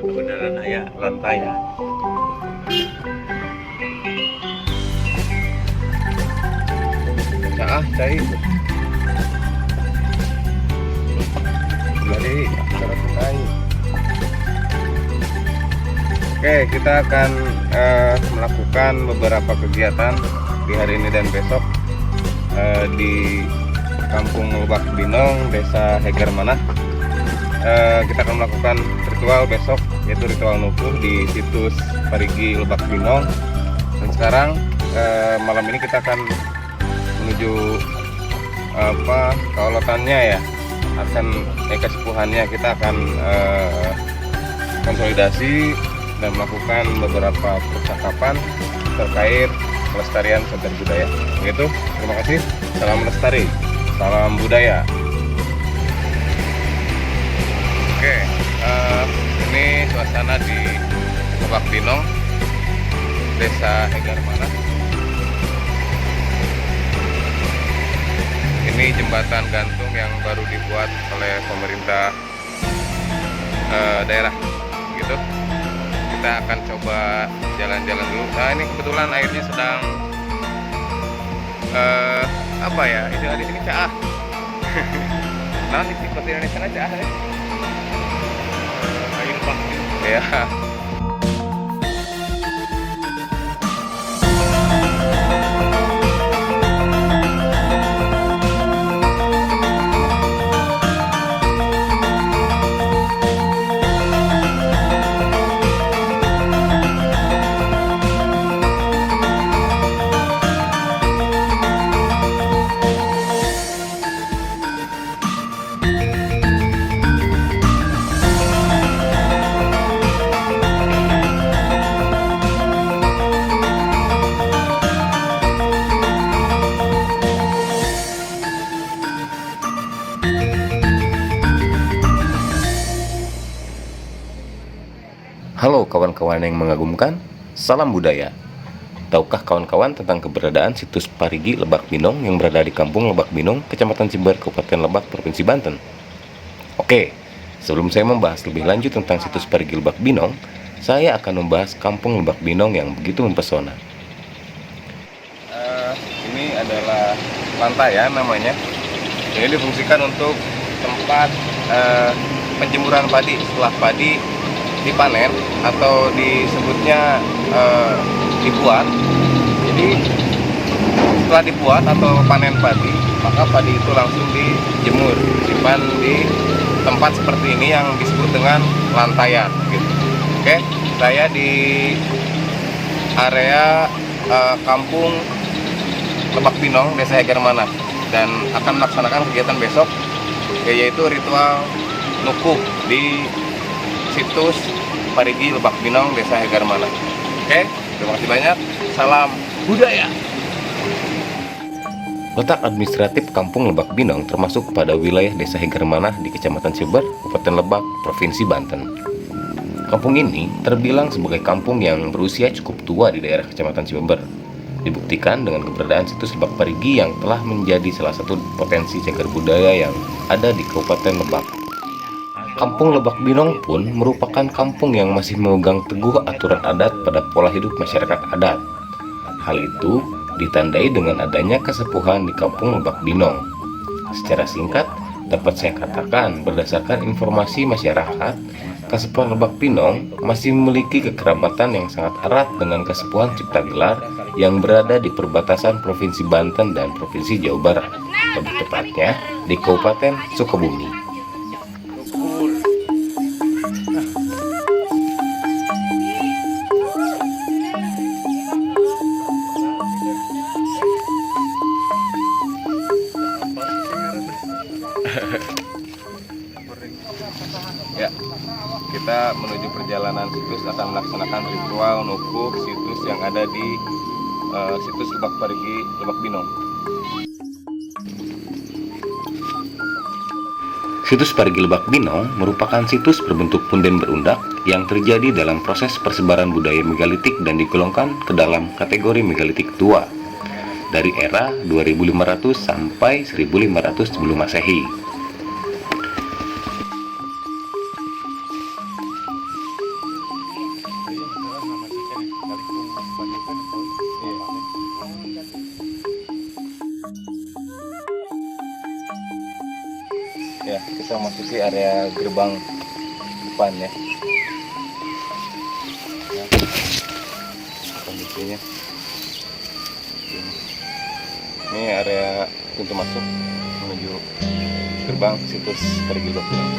Kebenaran ya lantai ya. Cai. Jadi cara lantai. Oke, kita akan melakukan beberapa kegiatan di hari ini dan besok di Kampung Lebak Binong, Desa Hegar Manah. Kita akan melakukan ritual besok, yaitu ritual nukuh di situs Parigi Lebak Binong. Dan sekarang malam ini kita akan menuju kaulotannya ya, akan kesepuhannya. Kita akan konsolidasi dan melakukan beberapa percakapan terkait pelestarian cagar budaya. Begitu, terima kasih. Salam lestari, salam budaya. Oke, ini suasana di Lebak Binong, Desa Hegar Manah. Ini jembatan gantung yang baru dibuat oleh pemerintah daerah, gitu. Kita akan coba jalan-jalan dulu. Nah, ini kebetulan airnya sedang apa ya? Istilah di sini caah. Nah, di seperti Indonesia caah ya. Air pasti. Ya. Halo kawan-kawan yang mengagumkan, salam budaya. Tahukah kawan-kawan tentang keberadaan situs Parigi Lebak Binong yang berada di Kampung Lebak Binong, Kecamatan Jember, Kabupaten Lebak, Provinsi Banten? Oke, sebelum saya membahas lebih lanjut tentang situs Parigi Lebak Binong, saya akan membahas Kampung Lebak Binong yang begitu mempesona. Ini adalah lantai ya namanya. Ini difungsikan untuk tempat penjemuran padi setelah padi dipanen atau disebutnya dibuat. Jadi setelah dibuat atau panen padi, maka padi itu langsung dijemur, disimpan di tempat seperti ini yang disebut dengan lantaian gitu. Oke, saya di area Kampung Lebak Binong, Desa Hegar Manah, dan akan melaksanakan kegiatan besok, yaitu ritual nukuh di situs Parigi Lebak Binong, Desa Hegar Manah. Oke, terima kasih banyak. Salam budaya. Letak administratif Kampung Lebak Binong termasuk pada wilayah Desa Hegar Manah di Kecamatan Jember, Kabupaten Lebak, Provinsi Banten. Kampung ini terbilang sebagai kampung yang berusia cukup tua di daerah Kecamatan Jember. Dibuktikan dengan keberadaan situs Lebak Parigi yang telah menjadi salah satu potensi cagar budaya yang ada di Kabupaten Lebak. Kampung Lebak Binong pun merupakan kampung yang masih memegang teguh aturan adat pada pola hidup masyarakat adat. Hal itu ditandai dengan adanya kesepuhan di Kampung Lebak Binong. Secara singkat, dapat saya katakan berdasarkan informasi masyarakat, Kesepuhan Lebak Binong masih memiliki kekerabatan yang sangat erat dengan Kesepuhan Ciptagelar yang berada di perbatasan Provinsi Banten dan Provinsi Jawa Barat, lebih tepatnya di Kabupaten Sukabumi. Ya, kita menuju perjalanan situs akan melaksanakan ritual nukuh situs yang ada di situs Lebak Parigi Lebak Binong. Situs Parigi Lebak Binong merupakan situs berbentuk punden berundak yang terjadi dalam proses persebaran budaya megalitik dan digolongkan ke dalam kategori megalitik tua dari era 2500 sampai 1500 sebelum Masehi. Ya, kita masuki area gerbang depan ya. Kondisinya ini area pintu masuk menuju gerbang situs Parigi Lebak Binong.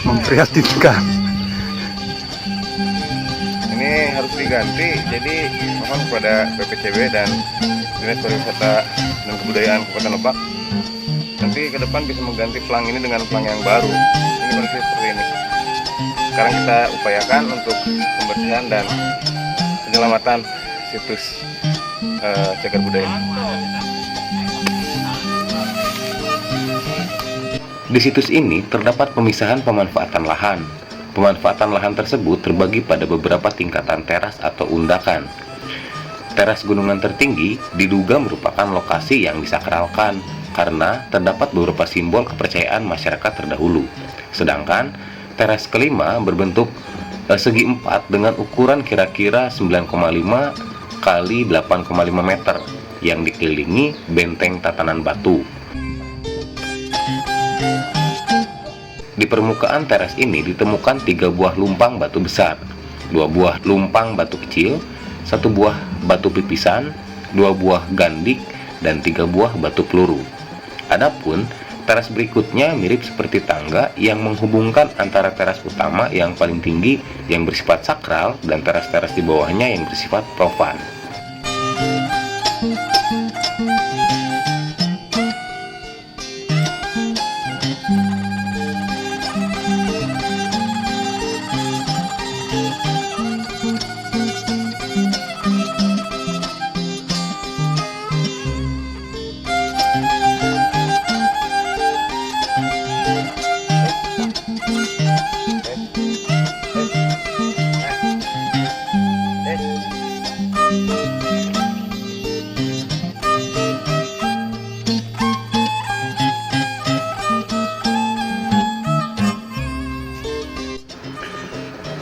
Memprihatinkan. Ini harus diganti, jadi mohon kepada BPCB dan Dinas Pariwisata dan Kebudayaan Kabupaten Lebak nanti ke depan bisa mengganti pelang ini dengan pelang yang baru. Ini kondisi seperti ini. Sekarang kita upayakan untuk pembersihan dan penyelamatan situs cagar budaya. Di situs ini terdapat pemisahan pemanfaatan lahan. Pemanfaatan lahan tersebut terbagi pada beberapa tingkatan teras atau undakan. Teras gunungan tertinggi diduga merupakan lokasi yang disakralkan karena terdapat beberapa simbol kepercayaan masyarakat terdahulu. Sedangkan teras kelima berbentuk segi empat dengan ukuran kira-kira 9,5 kali 8,5 meter yang dikelilingi benteng tatanan batu. Di permukaan teras ini ditemukan 3 buah lumpang batu besar, 2 buah lumpang batu kecil, 1 buah batu pipisan, 2 buah gandik, dan 3 buah batu peluru. Adapun teras berikutnya mirip seperti tangga yang menghubungkan antara teras utama yang paling tinggi yang bersifat sakral dan teras-teras di bawahnya yang bersifat profan.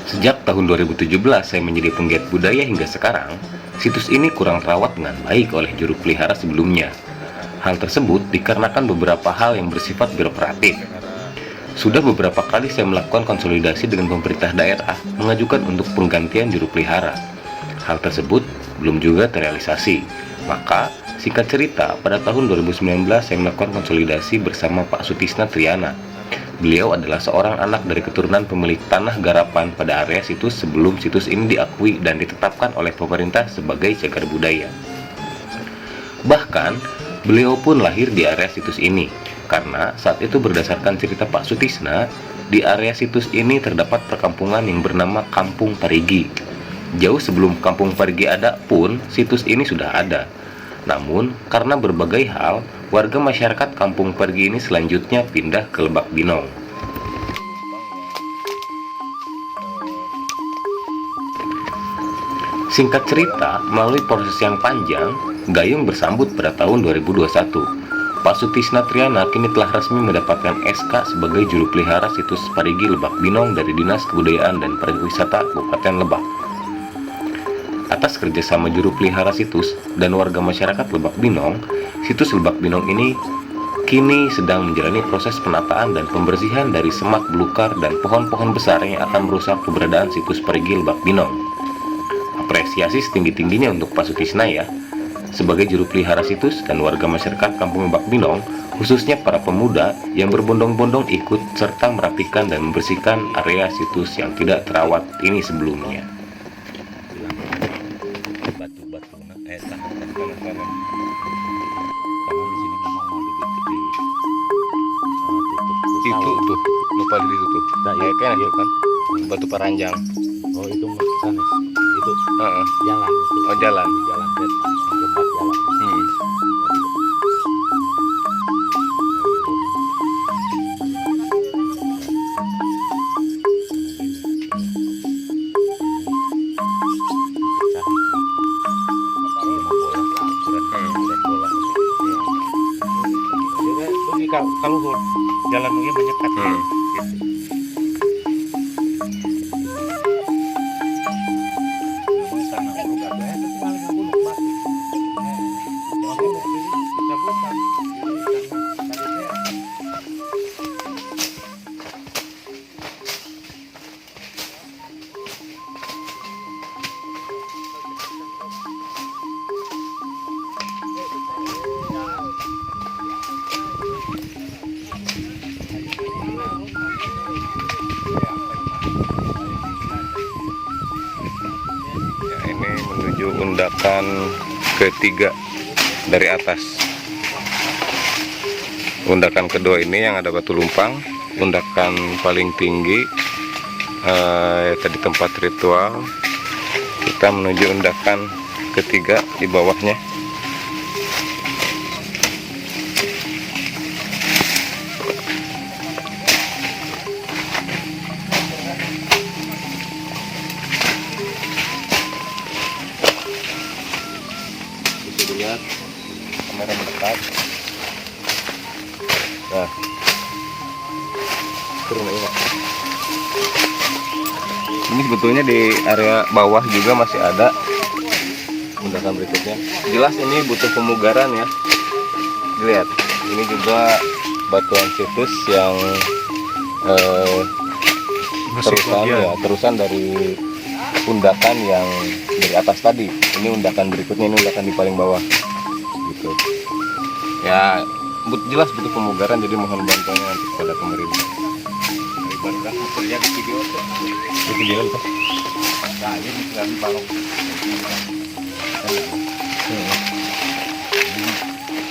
Sejak tahun 2017 saya menjadi penggiat budaya hingga sekarang, situs ini kurang terawat dengan baik oleh juru pelihara sebelumnya. Hal tersebut dikarenakan beberapa hal yang bersifat birokratif. Sudah beberapa kali saya melakukan konsolidasi dengan pemerintah daerah mengajukan untuk penggantian juru pelihara. Hal tersebut belum juga terrealisasi. Maka, singkat cerita, pada tahun 2019 saya melakukan konsolidasi bersama Pak Sutisna Triana. Beliau adalah seorang anak dari keturunan pemilik tanah garapan pada area situs sebelum situs ini diakui dan ditetapkan oleh pemerintah sebagai cagar budaya. Bahkan, beliau pun lahir di area situs ini, karena saat itu berdasarkan cerita Pak Sutisna, di area situs ini terdapat perkampungan yang bernama Kampung Parigi. Jauh sebelum Kampung Parigi ada pun, situs ini sudah ada. Namun, karena berbagai hal, warga masyarakat Kampung Parigi ini selanjutnya pindah ke Lebak Binong. Singkat cerita, melalui proses yang panjang, Gayung bersambut pada tahun 2021. Pak Sutisna Triana kini telah resmi mendapatkan SK sebagai juru pelihara situs Parigi Lebak Binong dari Dinas Kebudayaan dan Pariwisata Kabupaten Lebak. Atas kerjasama juru pelihara situs dan warga masyarakat Lebak Binong, situs Lebak Binong ini kini sedang menjalani proses penataan dan pembersihan dari semak belukar dan pohon-pohon besar yang akan merusak keberadaan situs Parigi Lebak Binong. Apresiasi setinggi-tingginya untuk Pak Sutisna ya, sebagai juru pelihara situs dan warga masyarakat Kampung Lebak Binong, khususnya para pemuda yang berbondong-bondong ikut serta merapikan dan membersihkan area situs yang tidak terawat ini sebelumnya. Itu tuh, lupa di situ tuh. Nah, Kayak iya. itu kan, batu paranjang. Oh, itu sana. Itu Heeh. jalan itu. Oh, jalan. Jalan jembat jalan. Hmm. kalau jalan ini menyekat. Hmm. Ya, ini menuju undakan ketiga dari atas. Undakan kedua ini yang ada batu lumpang, undakan paling tinggi tadi tempat ritual. Kita menuju undakan ketiga di bawahnya. Bisa dilihat kamera mendekat. Nah, turun ini. Ini sebetulnya di area bawah juga masih ada undakan berikutnya. Jelas ini butuh pemugaran ya. Dilihat, ini juga batuan situs yang terusan dari undakan yang dari atas tadi. Ini undakan berikutnya, ini undakan di paling bawah. Gitu. Ya, jelas butuh pemugaran, jadi mohon bantuannya nanti kepada pemerintah. Barulah muncul di video tuh. Di video itu. Nah, ini tinggal di balong.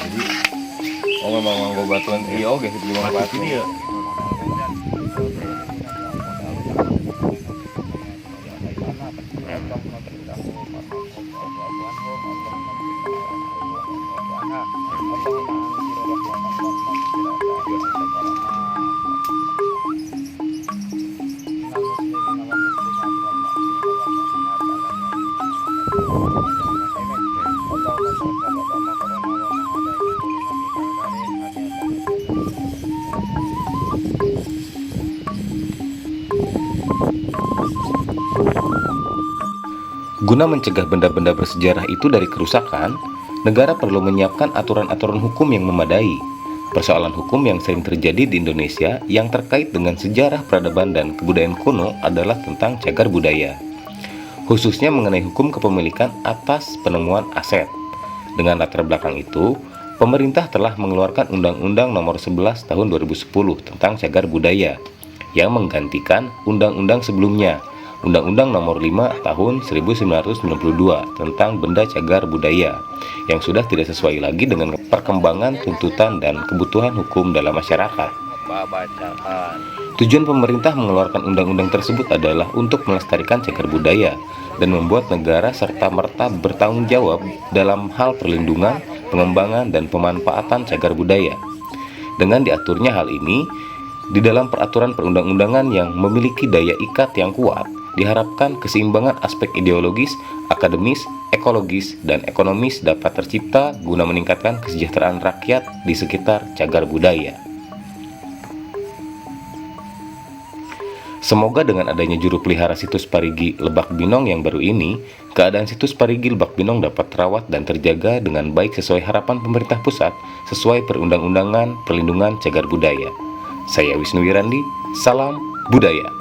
Jadi, memang mau batuan. Iya, oke, di bawah batu. Dia. Guna mencegah benda-benda bersejarah itu dari kerusakan, negara perlu menyiapkan aturan-aturan hukum yang memadai. Persoalan hukum yang sering terjadi di Indonesia yang terkait dengan sejarah peradaban dan kebudayaan kuno adalah tentang cagar budaya, khususnya mengenai hukum kepemilikan atas penemuan aset. Dengan latar belakang itu, pemerintah telah mengeluarkan Undang-Undang Nomor 11 Tahun 2010 tentang cagar budaya yang menggantikan undang-undang sebelumnya, Undang-Undang Nomor 5 Tahun 1992 tentang benda cagar budaya yang sudah tidak sesuai lagi dengan perkembangan tuntutan dan kebutuhan hukum dalam masyarakat. Tujuan pemerintah mengeluarkan undang-undang tersebut adalah untuk melestarikan cagar budaya dan membuat negara serta-merta bertanggung jawab dalam hal perlindungan, pengembangan, dan pemanfaatan cagar budaya. Dengan diaturnya hal ini, di dalam peraturan perundang-undangan yang memiliki daya ikat yang kuat, diharapkan keseimbangan aspek ideologis, akademis, ekologis, dan ekonomis dapat tercipta guna meningkatkan kesejahteraan rakyat di sekitar cagar budaya. Semoga dengan adanya juru pelihara situs Parigi Lebak Binong yang baru ini, keadaan situs Parigi Lebak Binong dapat terawat dan terjaga dengan baik sesuai harapan pemerintah pusat sesuai perundang-undangan perlindungan cagar budaya. Saya Wisnu Wirandi, salam budaya.